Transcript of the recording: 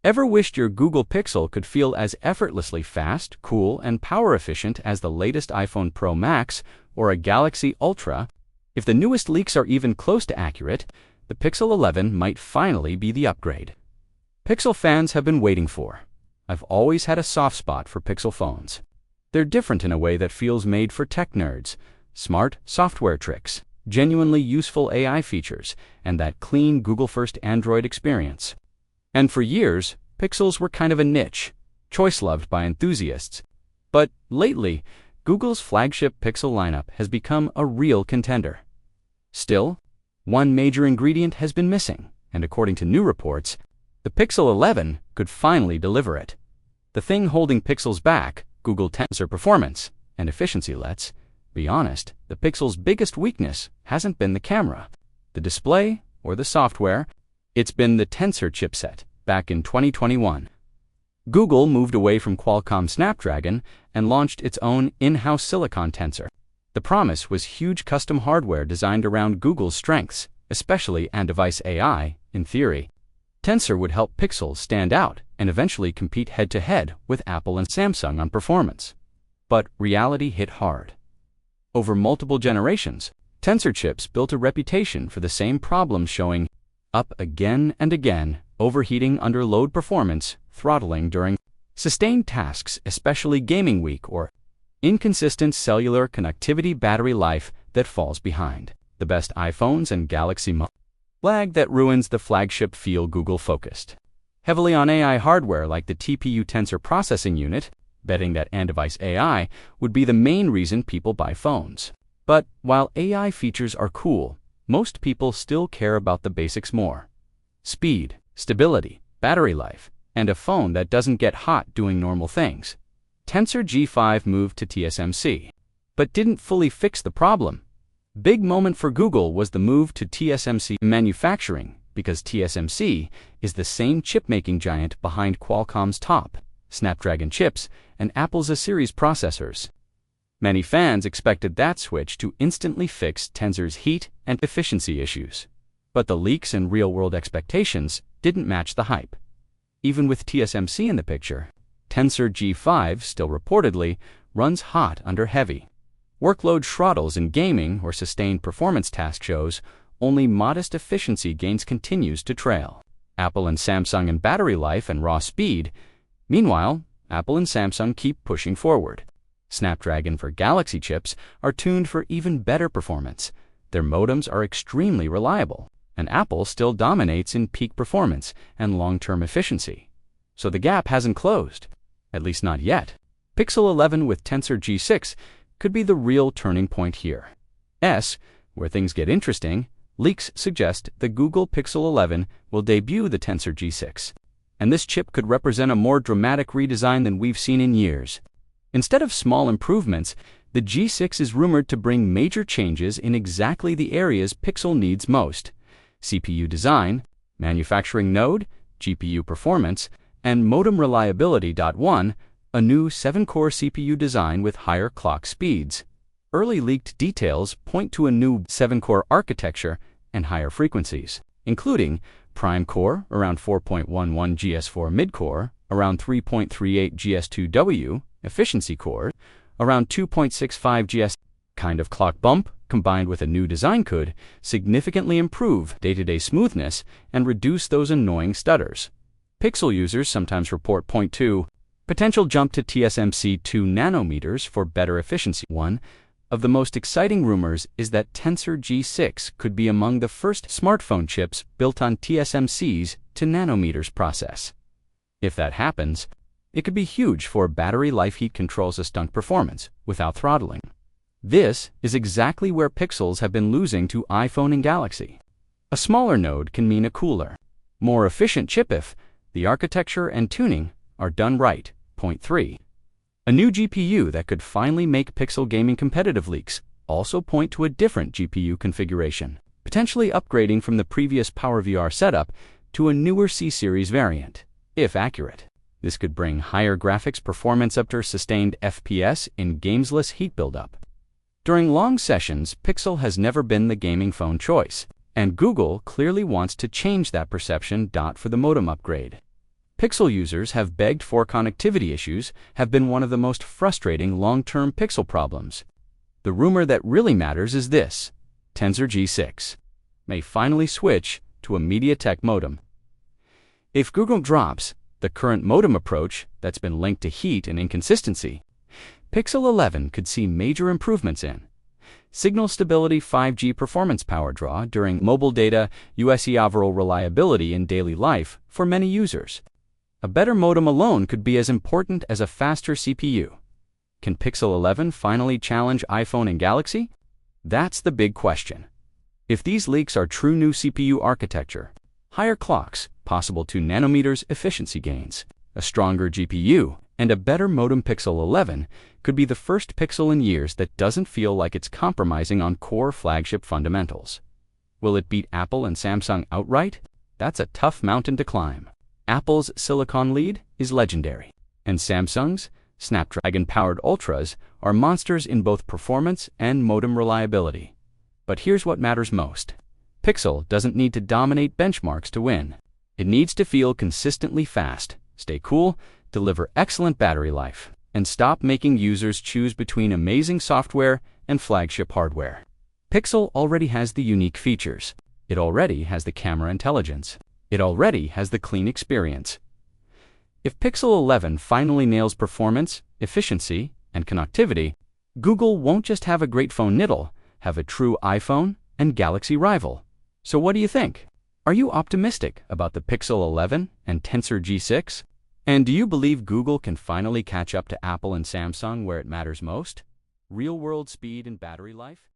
Ever wished your Google Pixel could feel as effortlessly fast, cool, and power efficient as the latest iPhone Pro Max or a Galaxy Ultra? If the newest leaks are even close to accurate, the Pixel 11 might finally be the upgrade Pixel fans have been waiting for. I've always had a soft spot for Pixel phones. They're different in a way that feels made for tech nerds. Smart software tricks, genuinely useful AI features, and that clean Google-first Android experience. And for years, Pixels were kind of a niche, choice-loved by enthusiasts. But lately, Google's flagship Pixel lineup has become a real contender. Still, one major ingredient has been missing, and according to new reports, the Pixel 11 could finally deliver it. The thing holding Pixels back, Google Tensor performance and efficiency. Let's be honest, the Pixel's biggest weakness hasn't been the camera, the display, or the software. It's been the Tensor chipset. Back in 2021, Google moved away from Qualcomm Snapdragon and launched its own in-house silicon Tensor. The promise was huge custom hardware designed around Google's strengths, especially on-device AI. In theory, Tensor would help Pixels stand out and eventually compete head-to-head with Apple and Samsung on performance. But reality hit hard. Over multiple generations, Tensor chips built a reputation for the same problems showing up again and again: overheating under load, performance throttling during sustained tasks, especially gaming week, or inconsistent cellular connectivity, battery life that falls behind the best iPhones and Galaxy lag that ruins the flagship feel. Google focused heavily on AI hardware like the TPU Tensor Processing Unit, betting that on-device AI would be the main reason people buy phones. But while AI features are cool, most people still care about the basics more: speed, stability, battery life, and a phone that doesn't get hot doing normal things. Tensor G5 moved to TSMC, but didn't fully fix the problem. Big moment for Google was the move to TSMC manufacturing, because TSMC is the same chip-making giant behind Qualcomm's top Snapdragon chips and Apple's A series processors. Many fans expected that switch to instantly fix Tensor's heat and efficiency issues. But the leaks and real-world expectations didn't match the hype. Even with TSMC in the picture, Tensor G5 still reportedly runs hot under heavy workload throttles in gaming or sustained performance task shows. Only modest efficiency gains continues to trail Apple and Samsung in battery life and raw speed. Meanwhile, Apple and Samsung keep pushing forward. Snapdragon for Galaxy chips are tuned for even better performance. Their modems are extremely reliable, and Apple still dominates in peak performance and long-term efficiency. So the gap hasn't closed, at least not yet. Pixel 11 with Tensor G6 could be the real turning point here. Where things get interesting, leaks suggest the Google Pixel 11 will debut the Tensor G6, and this chip could represent a more dramatic redesign than we've seen in years. Instead of small improvements, the G6 is rumored to bring major changes in exactly the areas Pixel needs most: CPU design, manufacturing node, GPU performance, and modem reliability. A new 7-core CPU design with higher clock speeds. Early leaked details point to a new 7-core architecture and higher frequencies, including Prime Core around 4.11 GS4, Mid-Core around 3.38 GS2W, Efficiency Core around 2.65 GS. Kind of clock bump combined with a new design could significantly improve day-to-day smoothness and reduce those annoying stutters. Pixel users sometimes report 0.2 potential jump to TSMC 2 nanometers for better efficiency. One of the most exciting rumors is that Tensor G6 could be among the first smartphone chips built on TSMC's 2 nanometers process. If that happens, it could be huge for battery life. Heat controls a stunk performance without throttling. This is exactly where Pixels have been losing to iPhone and Galaxy. A smaller node can mean a cooler, more efficient chip if the architecture and tuning are done right. Point 3. A new GPU that could finally make Pixel gaming competitive. Leaks also point to a different GPU configuration, potentially upgrading from the previous PowerVR setup to a newer C-series variant. If accurate, this could bring higher graphics performance up to sustained FPS in gamesless heat buildup. During long sessions, Pixel has never been the gaming phone choice, and Google clearly wants to change that perception. For the modem upgrade, Pixel users have begged for. Connectivity issues have been one of the most frustrating long-term Pixel problems. The rumor that really matters is this: Tensor G6 may finally switch to a MediaTek modem. If Google drops the current modem approach that's been linked to heat and inconsistency, Pixel 11 could see major improvements in signal stability, 5G performance, power draw during mobile data, overall reliability in daily life for many users. A better modem alone could be as important as a faster CPU. Can Pixel 11 finally challenge iPhone and Galaxy? That's the big question. If these leaks are true, new CPU architecture, higher clocks, possible 2 nanometers efficiency gains, a stronger GPU, and a better modem, Pixel 11 could be the first Pixel in years that doesn't feel like it's compromising on core flagship fundamentals. Will it beat Apple and Samsung outright? That's a tough mountain to climb. Apple's Silicon lead is legendary, and Samsung's Snapdragon-powered Ultras are monsters in both performance and modem reliability. But here's what matters most. Pixel doesn't need to dominate benchmarks to win. It needs to feel consistently fast, stay cool, deliver excellent battery life, and stop making users choose between amazing software and flagship hardware. Pixel already has the unique features. It already has the camera intelligence. It already has the clean experience. If Pixel 11 finally nails performance, efficiency, and connectivity, Google won't just have a great phone, it'll have a true iPhone and Galaxy rival. So what do you think? Are you optimistic about the Pixel 11 and Tensor G6? And do you believe Google can finally catch up to Apple and Samsung where it matters most? Real-world speed and battery life?